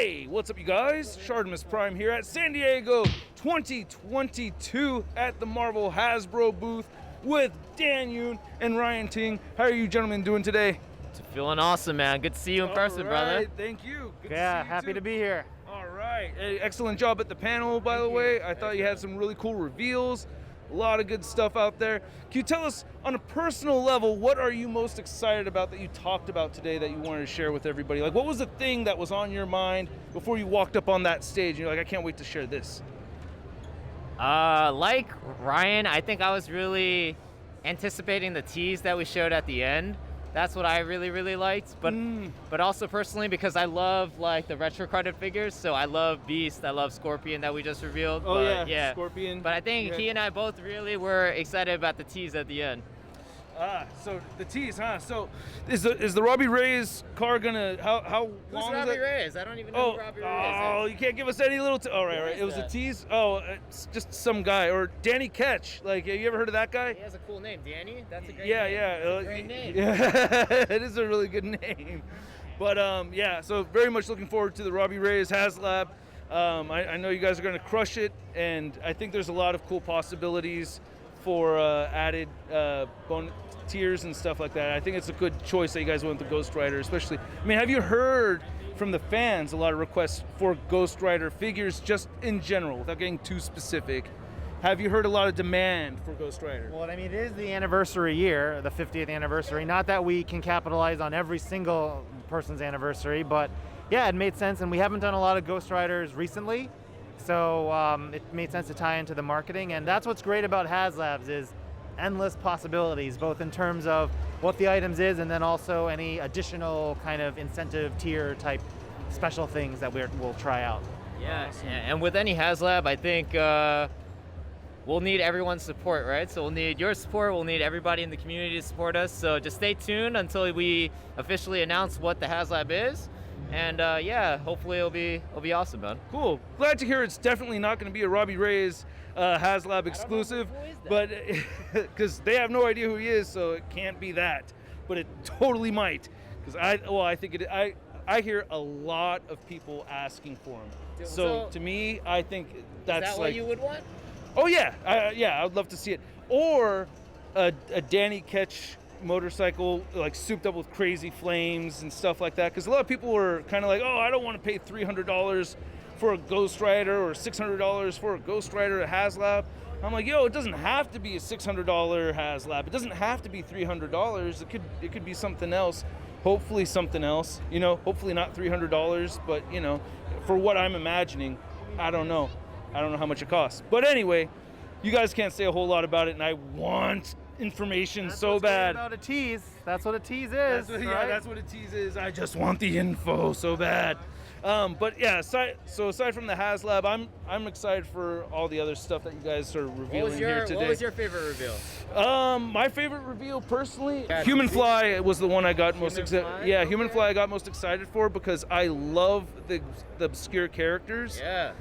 Hey, what's up, you guys? ShartimusPrime here at San Diego 2022 at the Marvel Hasbro booth with Dan Yoon and Ryan Ting. How are you gentlemen doing today? Feeling awesome, man. Good to see you in person, brother. Thank you. Good Yeah, to see you happy too. to be here. All right. Hey, excellent job at the panel, by the way. I thought you had some really cool reveals. A lot of good stuff out there. Can you tell us, on a personal level, what are you most excited about that you talked about today that you wanted to share with everybody? Like, what was the thing that was on your mind before you walked up on that stage? You're like, I can't wait to share this. Like Ryan, I think I was really anticipating the tease that we showed at the end. That's what I really liked. But also personally, because I love like the retro carded figures, so I love Beast, I love Scorpion that we just revealed. Oh, but, yeah, Scorpion. But I think he and I both really were excited about the tease at the end. So the tease, huh? So is the Robbie Reyes car gonna how Who's long Robbie is it? Reyes? I don't even know who Robbie Reyes is. Oh, you can't give us any little. All right, Who right. is It was that? a tease. Oh, it's just some guy or Danny Ketch. Like, have you ever heard of that guy? He has a cool name, Danny. That's a great Yeah, name. yeah. That's a great name. Yeah, it is a really good name. But yeah. So very much looking forward to the Robbie Reyes Haz Lab. I know you guys are going to crush it, and I think there's a lot of cool possibilities for added bonus tiers and stuff like that. I think it's a good choice that you guys went with the Ghost Rider, especially. I mean, have you heard from the fans a lot of requests for Ghost Rider figures just in general, without getting too specific? Have you heard a lot of demand for Ghost Rider? Well, I mean, it is the anniversary year, the 50th anniversary. Not that we can capitalize on every single person's anniversary, but yeah, it made sense. And we haven't done a lot of Ghost Riders recently, so it made sense to tie into the marketing. And that's what's great about Haz Labs is endless possibilities, both in terms of what the items is and then also any additional kind of incentive tier type special things that we'll try out. Yeah, and with any HasLab, I think we'll need everyone's support, right? So we'll need your support, we'll need everybody in the community to support us. So just stay tuned until we officially announce what the HasLab is. And yeah, hopefully it'll be awesome, man. Cool. Glad to hear it's definitely not going to be a Robbie Reyes HasLab exclusive, who is that. but because they have no idea who he is, so it can't be that. But it totally might, because I think it. I hear a lot of people asking for him. So to me, I think that's Is that like. what you would want? Oh yeah, I would love to see it. Or a Danny Ketch motorcycle, like souped up with crazy flames and stuff like that. Because a lot of people were kind of like, oh, I don't want to pay $300 for a Ghost Rider or $600 for a Ghost Rider at HasLab. I'm like, yo, it doesn't have to be a $600 HasLab. It doesn't have to be $300. It could be something else. Hopefully something else. You know, hopefully not $300, but you know, for what I'm imagining, I don't know. I don't know how much it costs. But anyway, you guys can't say a whole lot about it, and I want information That's so what's great bad. about a tease. That's what a tease is. That's what, right? yeah, that's what a tease is. I just want the info so bad. But yeah, aside from the HasLab, I'm excited for all the other stuff that you guys are revealing here today. What was your favorite reveal? My favorite reveal personally, Yeah, Human Fly was the one I got most Fly? excited. Yeah, Okay. Human Fly I got most excited for because I love the obscure characters. Yeah.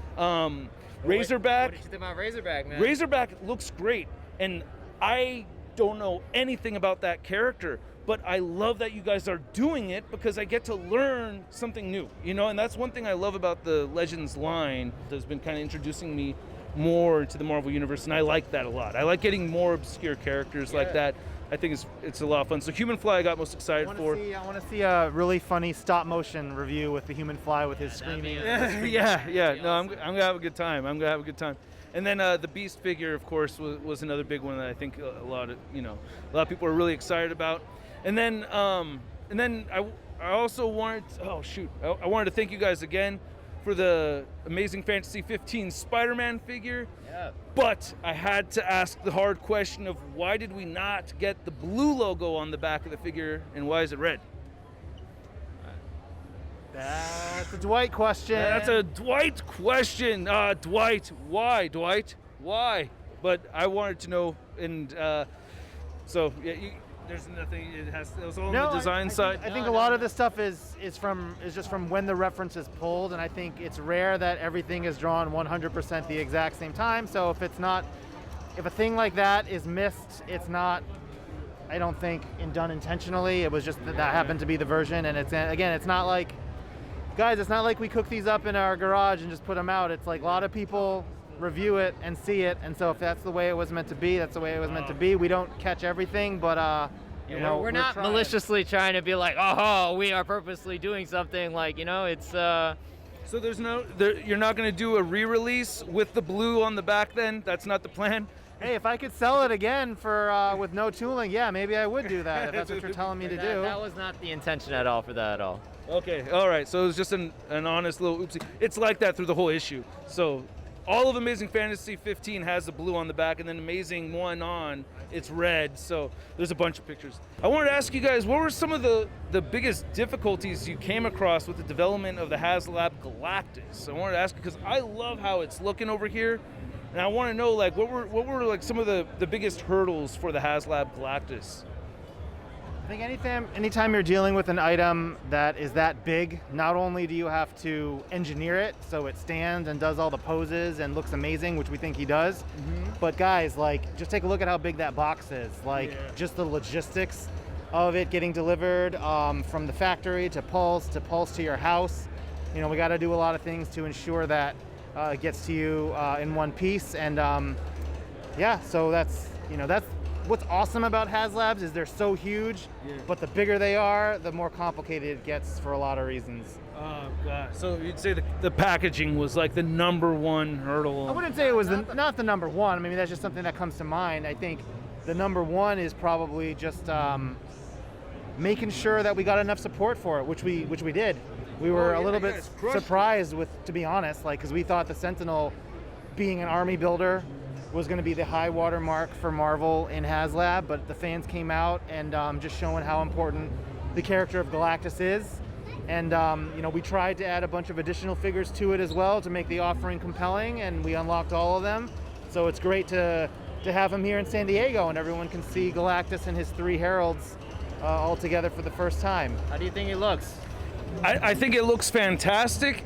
Razorback. What did you think about Razorback, man? Razorback looks great, and I don't know anything about that character, but I love that you guys are doing it because I get to learn something new, you know, and that's one thing I love about the Legends line that's been kind of introducing me more to the Marvel Universe, and I like that a lot. I like getting more obscure characters like that. I think it's a lot of fun. So Human Fly I got most excited for. I want to see a really funny stop motion review with the Human Fly with his that'd be screaming. Yeah. No, I'm gonna have a good time. And then the Beast figure, of course, was another big one that I think a lot of people are really excited about. And then I also wanted. I wanted to thank you guys again for the Amazing Fantasy 15 Spider-Man figure. Yeah. But I had to ask the hard question of why did we not get the blue logo on the back of the figure, and why is it red? That's a Dwight question. That's a Dwight question. Dwight, why? Dwight, why? But I wanted to know, and so yeah, there's nothing. It was all on the design side. I think a lot of this stuff is just from when the reference is pulled, and I think it's rare that everything is drawn 100% the exact same time. So if a thing like that is missed, it's not. I don't think done intentionally. It was just that happened to be the version, and it's not like guys, it's not like we cook these up in our garage and just put them out. It's like a lot of people review it and see it, and so if that's the way it was meant to be, that's the way it was meant to be. We don't catch everything, but you know, we're not trying. maliciously trying to be like, oh, we are purposely doing something, like, you know, it's So there's you're not going to do a re-release with the blue on the back then? That's not the plan? Hey, if I could sell it again for with no tooling, yeah, maybe I would do that, if that's what you're telling me to do. That was not the intention at all for that at all. Okay, all right. So it was just an honest little oopsie. It's like that through the whole issue. So all of Amazing Fantasy 15 has the blue on the back, and then Amazing 1 on, it's red. So there's a bunch of pictures. I wanted to ask you guys, what were some of the biggest difficulties you came across with the development of the Hazlab Galactus? I wanted to ask you because I love how it's looking over here, and I want to know, like, what were like some of the biggest hurdles for the Hazlab Galactus? I think anytime you're dealing with an item that is that big, not only do you have to engineer it so it stands and does all the poses and looks amazing, which we think he does, but guys, like, just take a look at how big that box is. Like, just the logistics of it getting delivered from the factory to Pulse to your house. You know, we got to do a lot of things to ensure that it gets to you in one piece, and yeah, so that's what's awesome about HasLabs is they're so huge, but the bigger they are, the more complicated it gets for a lot of reasons. Oh, God. So you'd say the packaging was like the #1 hurdle? I wouldn't say it was not the number one. I mean, that's just something that comes to mind. I think the number one is probably just making sure that we got enough support for it, which we did. We were a little bit surprised to be honest, like, because we thought the Sentinel, being an army builder, was going to be the high water mark for Marvel in HasLab, but the fans came out and just showing how important the character of Galactus is. And you know, we tried to add a bunch of additional figures to it as well to make the offering compelling, and we unlocked all of them. So it's great to have him here in San Diego, and everyone can see Galactus and his 3 heralds all together for the first time. How do you think he looks? I think it looks fantastic,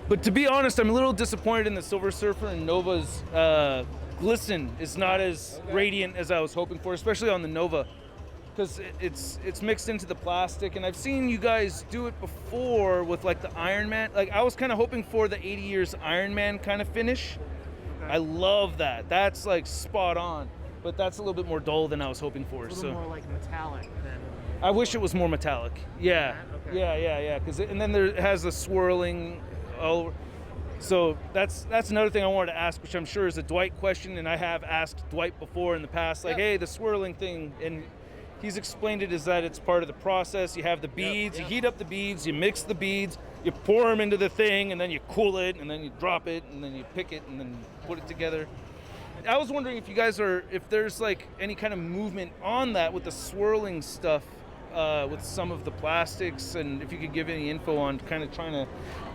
but to be honest, I'm a little disappointed in the Silver Surfer and Nova's glisten is not as radiant as I was hoping for, especially on the Nova, because it's mixed into the plastic, and I've seen you guys do it before with like the Iron Man. Like, I was kind of hoping for the 80 years Iron Man kind of finish. I love that. That's like spot on, but that's a little bit more dull than I was hoping for. It's a little more like metallic than... I wish it was more metallic. Yeah, okay. yeah. And then it has the swirling all over. So that's another thing I wanted to ask, which I'm sure is a Dwight question, and I have asked Dwight before in the past, like, hey, the swirling thing, and he's explained it as that it's part of the process. You have the beads, you heat up the beads, you mix the beads, you pour them into the thing, and then you cool it, and then you drop it, and then you pick it, and then put it together. I was wondering if you guys if there's like any kind of movement on that with the swirling stuff, with some of the plastics, and if you could give any info on kind of trying to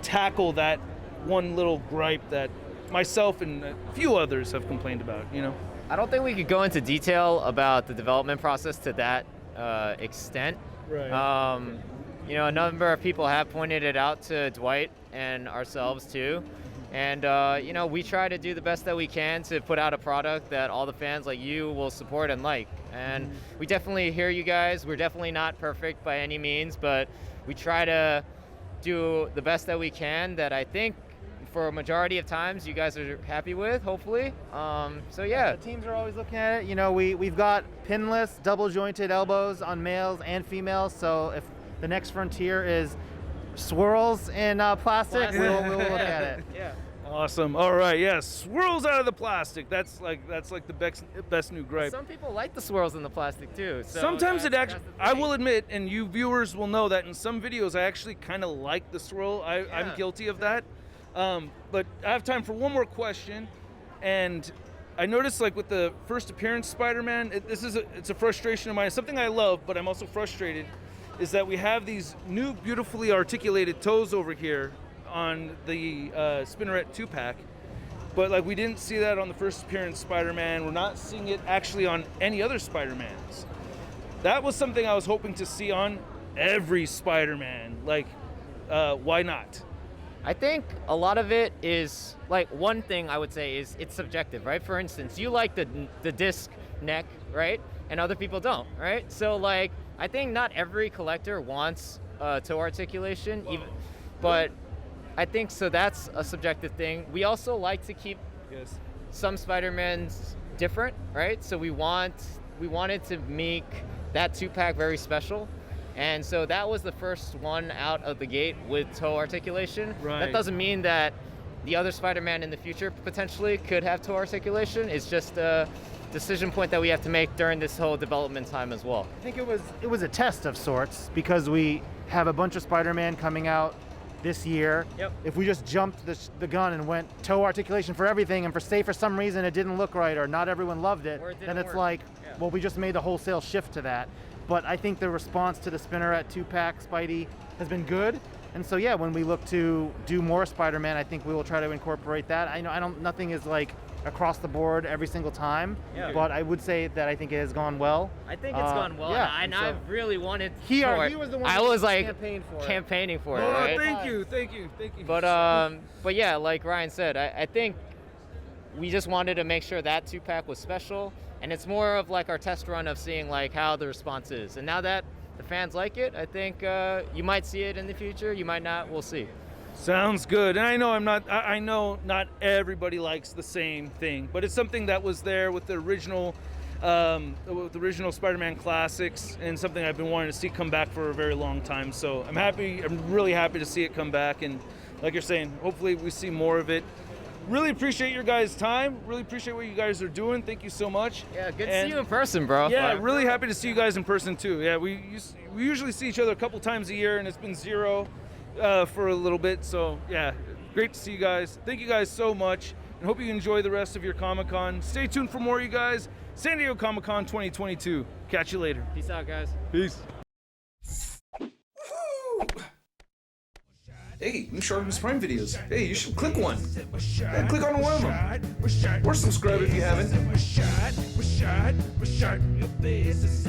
tackle that one little gripe that myself and a few others have complained about, you know? I don't think we could go into detail about the development process to that extent. Right. You know, a number of people have pointed it out to Dwight and ourselves too. And, you know, we try to do the best that we can to put out a product that all the fans like you will support and like. And we definitely hear you guys. We're definitely not perfect by any means, but we try to do the best that we can, that I think for a majority of times you guys are happy with, hopefully. So yeah. The teams are always looking at it. You know, we've got pinless, double jointed elbows on males and females. So if the next frontier is swirls in plastic, we'll look at it. Yeah. Awesome. All right. Yeah. Swirls out of the plastic. That's like the best new gripe. Some people like the swirls in the plastic too. So sometimes it actually, I thing. will admit, and you viewers will know that in some videos I actually kind of like the swirl. I'm guilty of that. But I have time for one more question, and I noticed, like, with the first appearance Spider-Man, it's a frustration of mine. Something I love, but I'm also frustrated, is that we have these new beautifully articulated toes over here on the Spinneret 2-pack, but like we didn't see that on the first appearance Spider-Man. We're not seeing it actually on any other Spider-Mans. That was something I was hoping to see on every Spider-Man. Like, why not? I think a lot of it is, like, one thing I would say is it's subjective, right? For instance, you like the disc neck, right? And other people don't, right? So, like, I think not every collector wants toe articulation. But I think so that's a subjective thing. We also like to keep some Spider-Mans different, right? So we wanted to make that 2-pack very special. And so that was the first one out of the gate with toe articulation. Right. That doesn't mean that the other Spider-Man in the future potentially could have toe articulation. It's just a decision point that we have to make during this whole development time as well. I think it was a test of sorts because we have a bunch of Spider-Man coming out this year. Yep. If we just jumped the gun and went toe articulation for everything, and for some reason it didn't look right or not everyone loved it, Or it didn't then it's work. like, Yeah. well, we just made a wholesale shift to that. But I think the response to the Spinneret 2-pack Spidey has been good. And so yeah, when we look to do more Spider-Man, I think we will try to incorporate that. I know nothing is like across the board every single time, Yeah. but I would say that I think it has gone well. I think it's gone well, yeah, and and so- I really wanted He for it. was the one I who was like campaigned for it. campaigning for it, Oh, right? thank you. But yeah, like Ryan said, I think we just wanted to make sure that 2-pack was special, and it's more of like our test run of seeing like how the response is. And now that the fans like it, I think you might see it in the future, you might not, we'll see. Sounds good. And I know not everybody likes the same thing, but it's something that was there with the original Spider-Man classics, and something I've been wanting to see come back for a very long time. So I'm really happy to see it come back, and like you're saying, hopefully we see more of it. Really appreciate your guys' time. Really appreciate what you guys are doing. Thank you so much. Yeah, good to see you in person, bro. Yeah, Like, really happy to see you guys in person too. Yeah, we usually see each other a couple times a year, and it's been zero for a little bit. So yeah, great to see you guys. Thank you guys so much, and hope you enjoy the rest of your Comic-Con. Stay tuned for more, you guys. San Diego Comic-Con 2022. Catch you later. Peace out, guys. Peace. Hey, new ShartimusPrime videos. Hey, you should click one. Yeah, click on one of them. Or subscribe if you haven't. Your face is